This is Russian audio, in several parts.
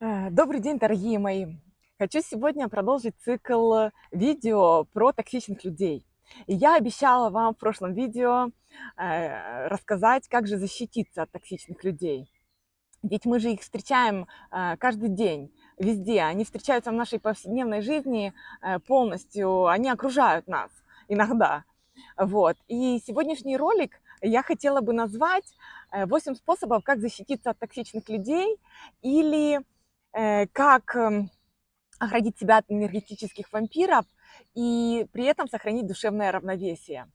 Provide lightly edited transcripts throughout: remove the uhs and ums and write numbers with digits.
Добрый день, дорогие мои! Хочу сегодня продолжить цикл видео про токсичных людей. И я обещала вам в прошлом видео рассказать, как же защититься от токсичных людей. Ведь мы же их встречаем каждый день, везде. Они встречаются в нашей повседневной жизни полностью, они окружают нас иногда. Вот. И сегодняшний ролик я хотела бы назвать 8 способов, как защититься от токсичных людей или как оградить себя от энергетических вампиров и при этом сохранить душевное равновесие.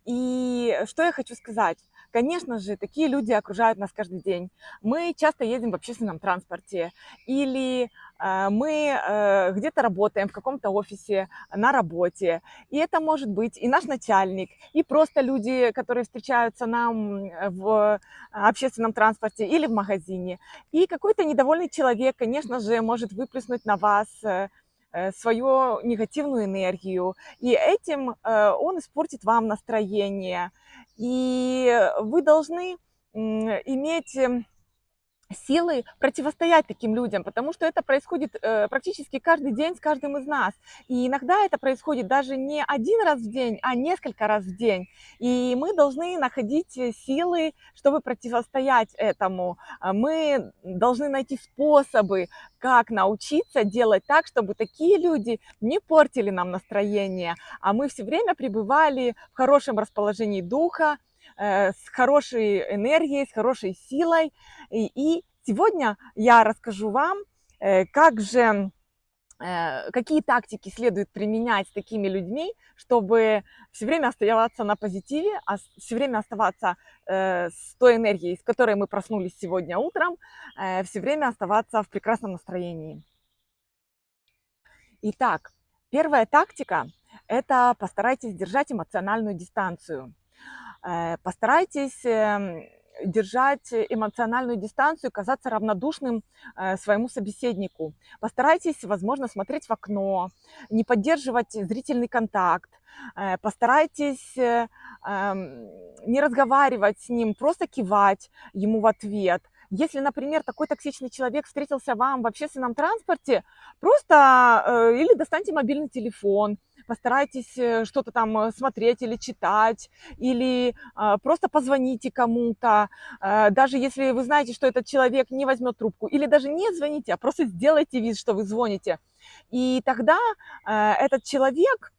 И что я хочу сказать? Конечно же, такие люди окружают нас каждый день. Мы часто едем в общественном транспорте или мы где-то работаем в каком-то офисе, на работе. И это может быть и наш начальник, и просто люди, которые встречаются нам в общественном транспорте или в магазине. И какой-то недовольный человек, конечно же, может выплеснуть на вас свою негативную энергию, и этим он испортит вам настроение. И вы должны иметь силы противостоять таким людям, потому что это происходит практически каждый день с каждым из нас. И иногда это происходит даже не один раз в день, а несколько раз в день. И мы должны находить силы, чтобы противостоять этому. Мы должны найти способы, как научиться делать так, чтобы такие люди не портили нам настроение, а мы все время пребывали в хорошем расположении духа, с хорошей энергией, с хорошей силой. И сегодня я расскажу вам, какие тактики следует применять с такими людьми, чтобы все время оставаться на позитиве, все время оставаться с той энергией, с которой мы проснулись сегодня утром, все время оставаться в прекрасном настроении. Итак, первая тактика – это постарайтесь держать эмоциональную дистанцию. Постарайтесь держать эмоциональную дистанцию, казаться равнодушным своему собеседнику. Постарайтесь, возможно, смотреть в окно, не поддерживать зрительный контакт. Постарайтесь не разговаривать с ним, просто кивать ему в ответ. Если, например, такой токсичный человек встретился вам в общественном транспорте, просто или достаньте мобильный телефон, постарайтесь что-то там смотреть или читать, или просто позвоните кому-то, даже если вы знаете, что этот человек не возьмет трубку, или даже не звоните, а просто сделайте вид, что вы звоните. И тогда этот человек,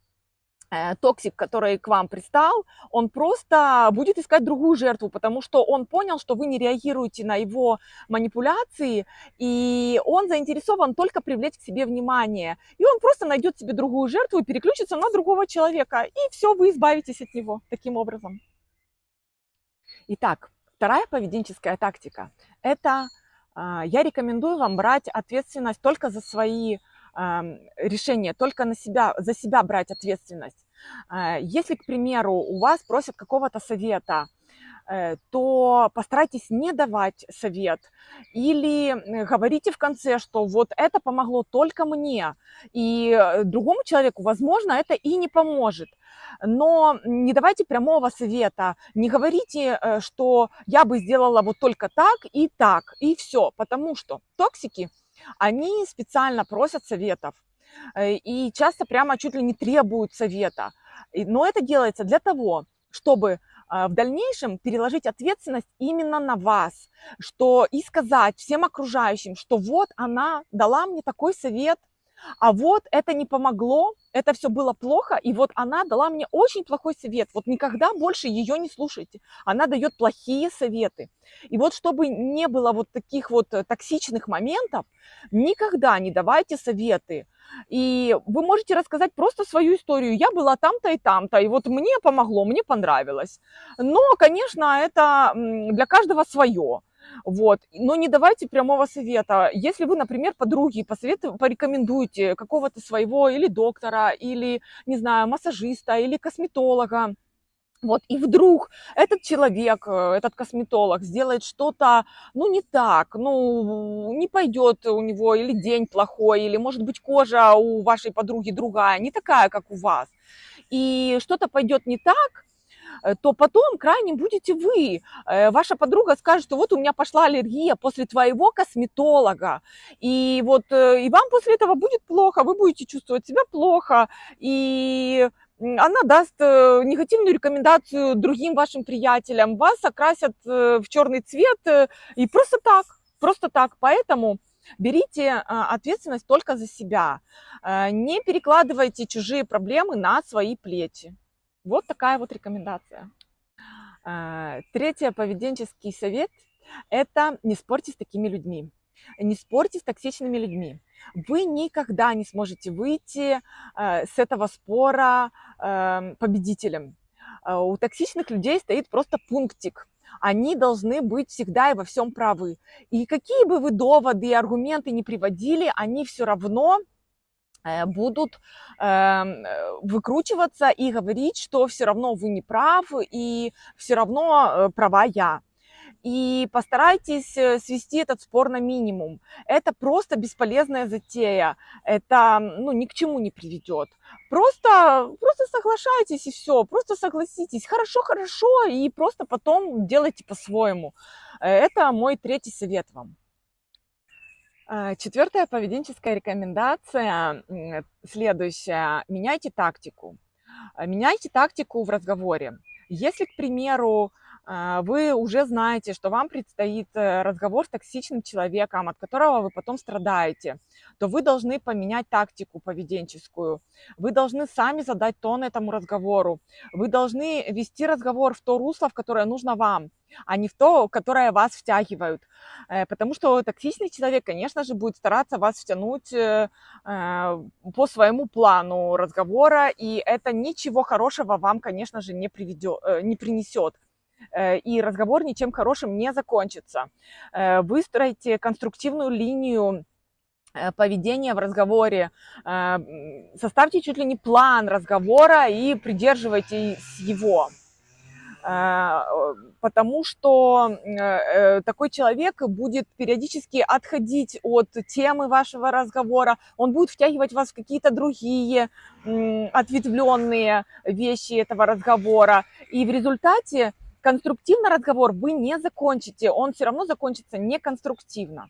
токсик, который к вам пристал, он просто будет искать другую жертву, потому что он понял, что вы не реагируете на его манипуляции, и он заинтересован только привлечь к себе внимание. И он просто найдет себе другую жертву и переключится на другого человека, и все, вы избавитесь от него таким образом. Итак, вторая поведенческая тактика – это я рекомендую вам брать ответственность только за свои решения, только за себя брать ответственность. Если, к примеру, у вас просят какого-то совета, то постарайтесь не давать совет или говорите в конце, что вот это помогло только мне, и другому человеку, возможно, это и не поможет. Но не давайте прямого совета, не говорите, что я бы сделала вот только так, и все, потому что токсики, они специально просят советов и часто прямо чуть ли не требуют совета. Но это делается для того, чтобы в дальнейшем переложить ответственность именно на вас, что и сказать всем окружающим, что вот она дала мне такой совет, а вот это не помогло, это все было плохо, и вот она дала мне очень плохой совет. Вот никогда больше ее не слушайте. Она дает плохие советы. И вот чтобы не было вот таких вот токсичных моментов, никогда не давайте советы. И вы можете рассказать просто свою историю. Я была там-то и там-то, и вот мне помогло, мне понравилось. Но, конечно, это для каждого свое. Вот. Но не давайте прямого совета. Если вы, например, подруги порекомендуете какого-то своего или доктора, или, не знаю, массажиста, или косметолога, вот, и вдруг этот человек, этот косметолог сделает что-то, ну, не так, ну, не пойдет у него или день плохой, или, может быть, кожа у вашей подруги другая, не такая, как у вас, и что-то пойдет не так, то потом крайним будете вы. Ваша подруга скажет, что вот у меня пошла аллергия после твоего косметолога, и вот и вам после этого будет плохо, вы будете чувствовать себя плохо, и она даст негативную рекомендацию другим вашим приятелям, вас окрасят в черный цвет и просто так, просто так. Поэтому берите ответственность только за себя, не перекладывайте чужие проблемы на свои плечи. Вот такая вот рекомендация. Третий поведенческий совет – это не спорьте с такими людьми. Не спорьте с токсичными людьми. Вы никогда не сможете выйти с этого спора победителем. У токсичных людей стоит просто пунктик. Они должны быть всегда и во всем правы. И какие бы вы доводы и аргументы ни приводили, они все равно будут выкручиваться и говорить, что все равно вы не правы и все равно права я. И постарайтесь свести этот спор на минимум. Это просто бесполезная затея. Это ни к чему не приведет. Просто соглашайтесь и все. Просто согласитесь. Хорошо, хорошо. И просто потом делайте по-своему. Это мой третий совет вам. Четвертая поведенческая рекомендация следующая. Меняйте тактику. Меняйте тактику в разговоре. Если, к примеру, вы уже знаете, что вам предстоит разговор с токсичным человеком, от которого вы потом страдаете, то вы должны поменять тактику поведенческую. Вы должны сами задать тон этому разговору. Вы должны вести разговор в то русло, в которое нужно вам, а не в то, в которое вас втягивают. Потому что токсичный человек, конечно же, будет стараться вас втянуть по своему плану разговора, и это ничего хорошего вам, конечно же, не принесет. И разговор ничем хорошим не закончится. Выстроите конструктивную линию поведения в разговоре, составьте чуть ли не план разговора и придерживайтесь его. Потому что такой человек будет периодически отходить от темы вашего разговора, он будет втягивать вас в какие-то другие ответвленные вещи этого разговора, и в результате конструктивный разговор вы не закончите, он все равно закончится неконструктивно.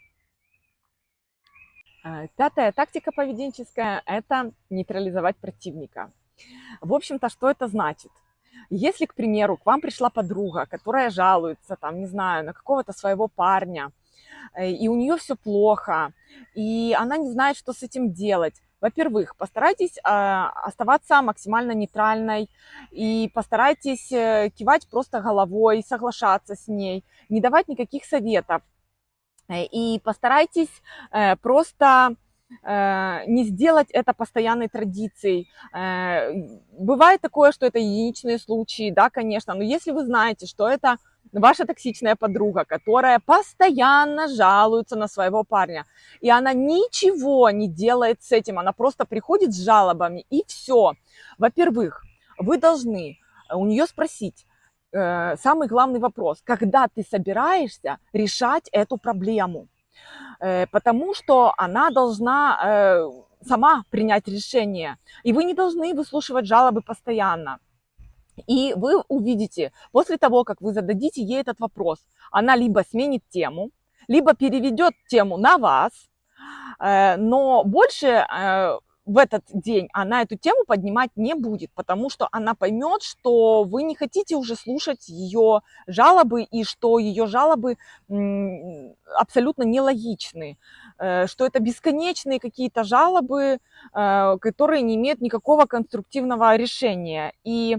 Пятая тактика поведенческая – это нейтрализовать противника. В общем-то, что это значит? Если, к примеру, к вам пришла подруга, которая жалуется, там, не знаю, на какого-то своего парня, и у нее все плохо, и она не знает, что с этим делать. Во-первых, постарайтесь оставаться максимально нейтральной и постарайтесь кивать просто головой, соглашаться с ней, не давать никаких советов. И постарайтесь просто не сделать это постоянной традицией. Бывает такое, что это единичные случаи, да, конечно, но если вы знаете, что это ваша токсичная подруга, которая постоянно жалуется на своего парня, и она ничего не делает с этим, она просто приходит с жалобами, и все. Во-первых, вы должны у нее спросить самый главный вопрос: когда ты собираешься решать эту проблему? Потому что она должна сама принять решение, и вы не должны выслушивать жалобы постоянно. И вы увидите, после того, как вы зададите ей этот вопрос, она либо сменит тему, либо переведет тему на вас, но больше в этот день она эту тему поднимать не будет, потому что она поймет, что вы не хотите уже слушать ее жалобы и что ее жалобы абсолютно нелогичны, что это бесконечные какие-то жалобы, которые не имеют никакого конструктивного решения. И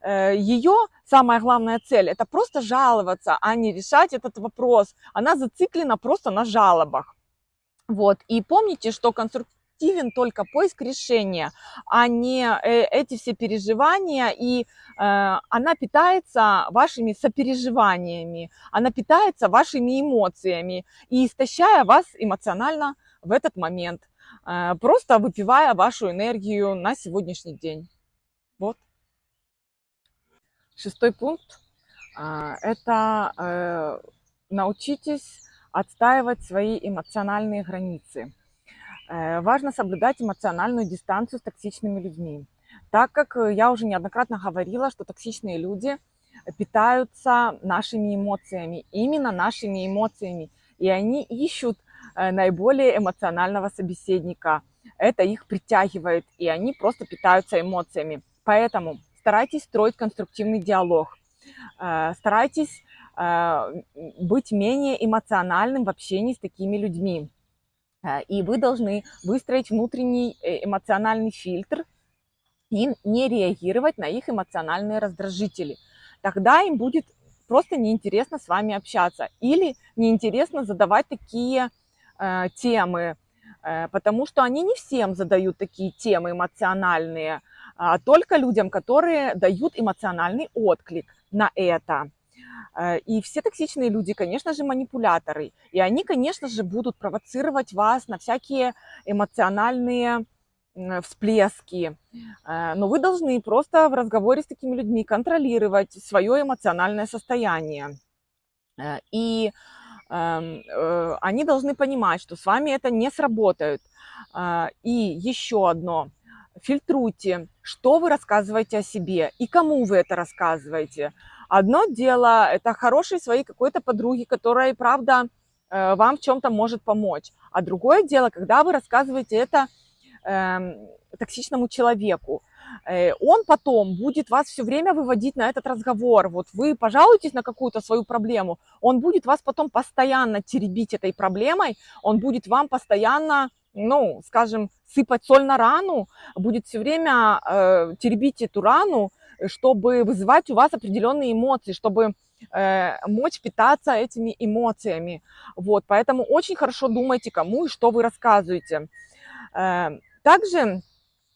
ее самая главная цель – это просто жаловаться, а не решать этот вопрос. Она зациклена просто на жалобах. Вот. И помните, что конструктивен только поиск решения, а не эти все переживания. И она питается вашими сопереживаниями, она питается вашими эмоциями, и истощая вас эмоционально в этот момент, просто выпивая вашу энергию на сегодняшний день. Вот. Шестой пункт – это научитесь отстаивать свои эмоциональные границы. Важно соблюдать эмоциональную дистанцию с токсичными людьми, так как я уже неоднократно говорила, что токсичные люди питаются нашими эмоциями, именно нашими эмоциями. И они ищут наиболее эмоционального собеседника. Это их притягивает, и они просто питаются эмоциями. Поэтому старайтесь строить конструктивный диалог, старайтесь быть менее эмоциональным в общении с такими людьми. И вы должны выстроить внутренний эмоциональный фильтр и не реагировать на их эмоциональные раздражители. Тогда им будет просто неинтересно с вами общаться или неинтересно задавать такие темы, потому что они не всем задают такие темы эмоциональные, а только людям, которые дают эмоциональный отклик на это. И все токсичные люди, конечно же, манипуляторы. И они, конечно же, будут провоцировать вас на всякие эмоциональные всплески. Но вы должны просто в разговоре с такими людьми контролировать свое эмоциональное состояние. И они должны понимать, что с вами это не сработает. И еще одно. Фильтруйте, что вы рассказываете о себе и кому вы это рассказываете. Одно дело, это хорошей своей какой-то подруги, которая, правда, вам в чем-то может помочь. А другое дело, когда вы рассказываете это токсичному человеку. Он потом будет вас все время выводить на этот разговор. Вот вы пожалуетесь на какую-то свою проблему, он будет вас потом постоянно теребить этой проблемой, он будет вам постоянно, ну, скажем, сыпать соль на рану, будет все время теребить эту рану, чтобы вызывать у вас определенные эмоции, чтобы мочь питаться этими эмоциями. Вот, поэтому очень хорошо думайте, кому и что вы рассказываете. Также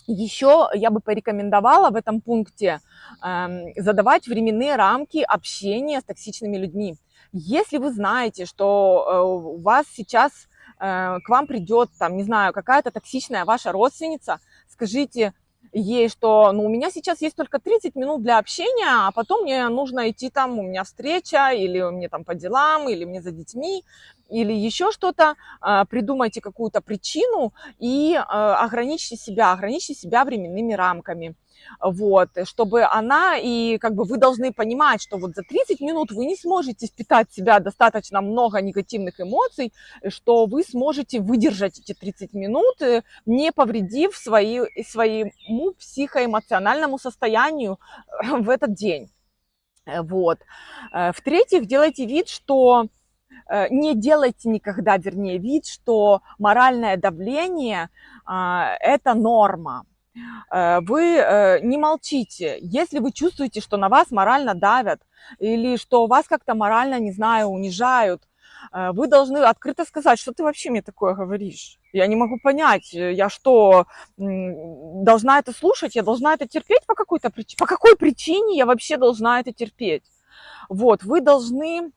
еще я бы порекомендовала в этом пункте задавать временные рамки общения с токсичными людьми. Если вы знаете, что у вас сейчас к вам придет, там, не знаю, какая-то токсичная ваша родственница, скажите ей, что ну, у меня сейчас есть только 30 минут для общения, а потом мне нужно идти там, у меня встреча, или мне там по делам, или мне за детьми, или еще что-то, придумайте какую-то причину и ограничьте себя временными рамками. Вот, чтобы она, и как бы вы должны понимать, что вот за 30 минут вы не сможете впитать в себя достаточно много негативных эмоций, что вы сможете выдержать эти 30 минут, не повредив своему психоэмоциональному состоянию в этот день. Вот. В-третьих, делайте вид, что не делайте никогда, вернее, вид, что моральное давление это норма. Вы не молчите. Если вы чувствуете, что на вас морально давят или что вас как-то морально, не знаю, унижают, вы должны открыто сказать, что ты вообще мне такое говоришь. Я не могу понять, я что, должна это слушать, я должна это терпеть по какой-то причине? По какой причине я вообще должна это терпеть? Вот, вы должны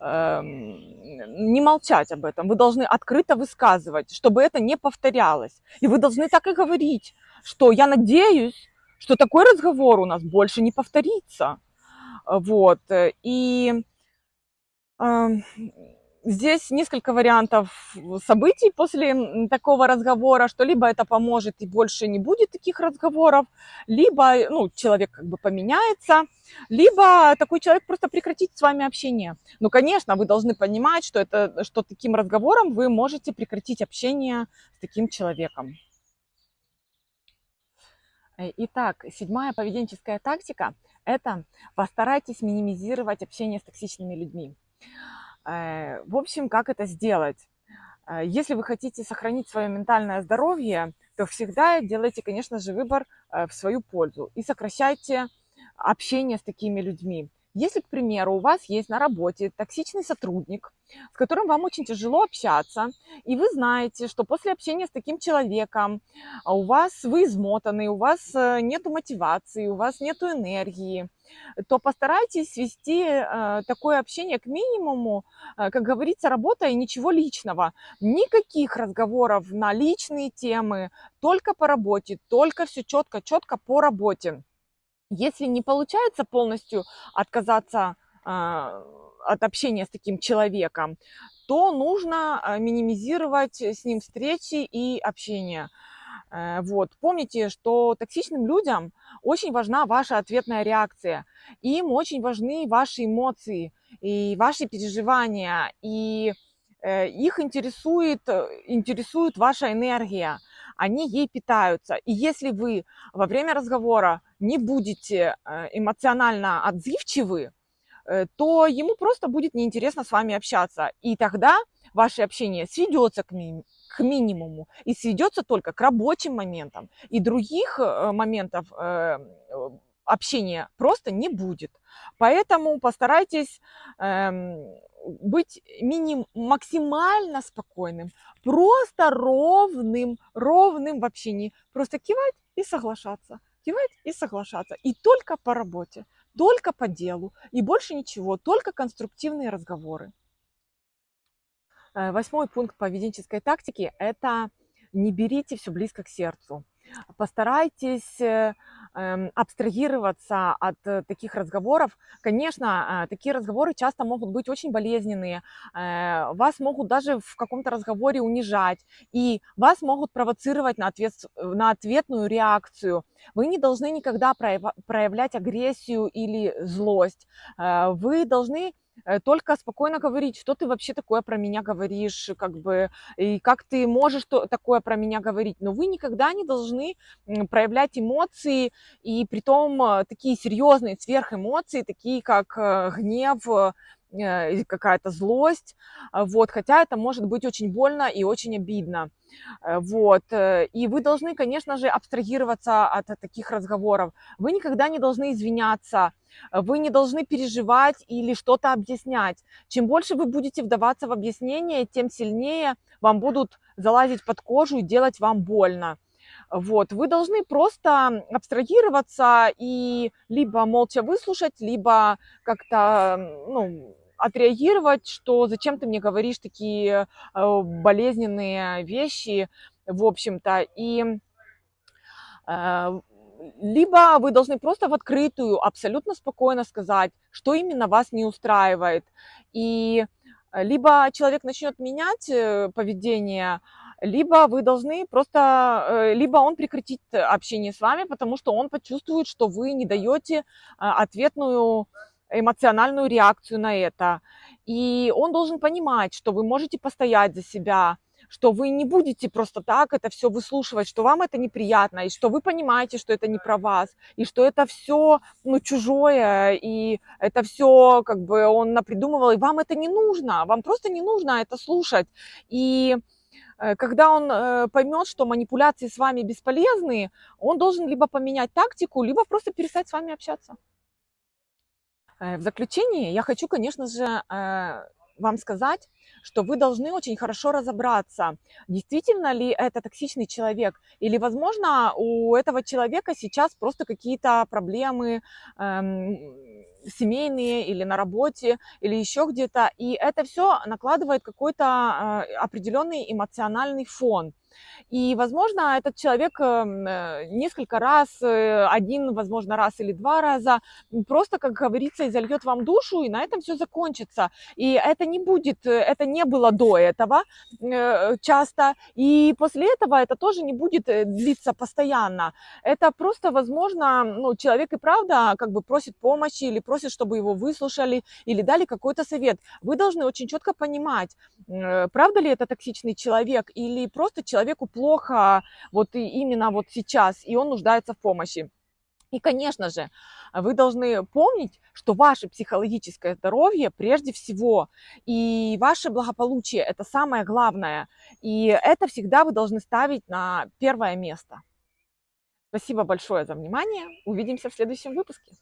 не молчать об этом, вы должны открыто высказывать, чтобы это не повторялось. И вы должны так и говорить, что я надеюсь, что такой разговор у нас больше не повторится. Вот. И здесь несколько вариантов событий после такого разговора, что либо это поможет и больше не будет таких разговоров, либо ну, человек как бы поменяется, либо такой человек просто прекратит с вами общение. Но, конечно, вы должны понимать, что таким разговором вы можете прекратить общение с таким человеком. Итак, 7-я поведенческая тактика – это постарайтесь минимизировать общение с токсичными людьми. В общем, как это сделать? Если вы хотите сохранить свое ментальное здоровье, то всегда делайте, конечно же, выбор в свою пользу и сокращайте общение с такими людьми. Если, к примеру, у вас есть на работе токсичный сотрудник, с которым вам очень тяжело общаться, и вы знаете, что после общения с таким человеком вы измотаны, у вас нет мотивации, у вас нет энергии, то постарайтесь свести такое общение к минимуму, как говорится, работа и ничего личного. Никаких разговоров на личные темы, только по работе, только все четко по работе. Если не получается полностью отказаться от общения с таким человеком, то нужно минимизировать с ним встречи и общение. Вот. Помните, что токсичным людям очень важна ваша ответная реакция. Им очень важны ваши эмоции и ваши переживания. И их интересует ваша энергия. Они ей питаются. И если вы во время разговора не будете эмоционально отзывчивы, то ему просто будет неинтересно с вами общаться. И тогда ваше общение сведется к минимуму и сведется только к рабочим моментам. И других моментов общения просто не будет. Поэтому постарайтесь быть максимально спокойным, просто ровным в общении. Просто кивать и соглашаться, кивать и соглашаться. И только по работе, только по делу и больше ничего, только конструктивные разговоры. 8 пункт поведенческой тактики – это не берите все близко к сердцу. Постарайтесь абстрагироваться от таких разговоров. Конечно, такие разговоры часто могут быть очень болезненные. Вас могут даже в каком-то разговоре унижать, и вас могут провоцировать на ответную реакцию. Вы не должны никогда проявлять агрессию или злость. Вы должны только спокойно говорить, что ты вообще такое про меня говоришь, как бы, и как ты можешь такое про меня говорить. Но вы никогда не должны проявлять эмоции, и притом такие серьезные сверхэмоции, такие как гнев, какая-то злость, вот, хотя это может быть очень больно и очень обидно. Вот. И вы должны, конечно же, абстрагироваться от таких разговоров. Вы никогда не должны извиняться, вы не должны переживать или что-то объяснять. Чем больше вы будете вдаваться в объяснение, тем сильнее вам будут залазить под кожу и делать вам больно. Вот. Вы должны просто абстрагироваться и либо молча выслушать, либо как-то, ну, отреагировать, что зачем ты мне говоришь такие болезненные вещи, в общем-то. И э, либо вы должны просто в открытую, абсолютно спокойно сказать, что именно вас не устраивает. И либо человек начнет менять поведение, либо вы должны просто, либо он прекратит общение с вами, потому что он почувствует, что вы не даете ответную эмоциональную реакцию на это. И он должен понимать, что вы можете постоять за себя, что вы не будете просто так это все выслушивать, что вам это неприятно, и что вы понимаете, что это не про вас, и что это все, ну, чужое, и это все, как бы, он напридумывал, и вам это не нужно, вам просто не нужно это слушать. И когда он поймет, что манипуляции с вами бесполезны, он должен либо поменять тактику, либо просто перестать с вами общаться. В заключение я хочу, конечно же, вам сказать, что вы должны очень хорошо разобраться, действительно ли это токсичный человек, или, возможно, у этого человека сейчас просто какие-то проблемы семейные или на работе, или еще где-то, и это все накладывает какой-то определенный эмоциональный фон. И, возможно, этот человек несколько раз, один, возможно, раз или два раза, просто, как говорится, изольет вам душу, и на этом все закончится. И это не будет, это не было до этого часто, и после этого это тоже не будет длиться постоянно. Это просто, возможно, ну, человек и правда как бы просит помощи или просит, чтобы его выслушали или дали какой-то совет. Вы должны очень четко понимать, правда ли это токсичный человек или просто человеку плохо вот и именно вот сейчас, и он нуждается в помощи. И, конечно же, вы должны помнить, что ваше психологическое здоровье прежде всего, и ваше благополучие – это самое главное. И это всегда вы должны ставить на первое место. Спасибо большое за внимание. Увидимся в следующем выпуске.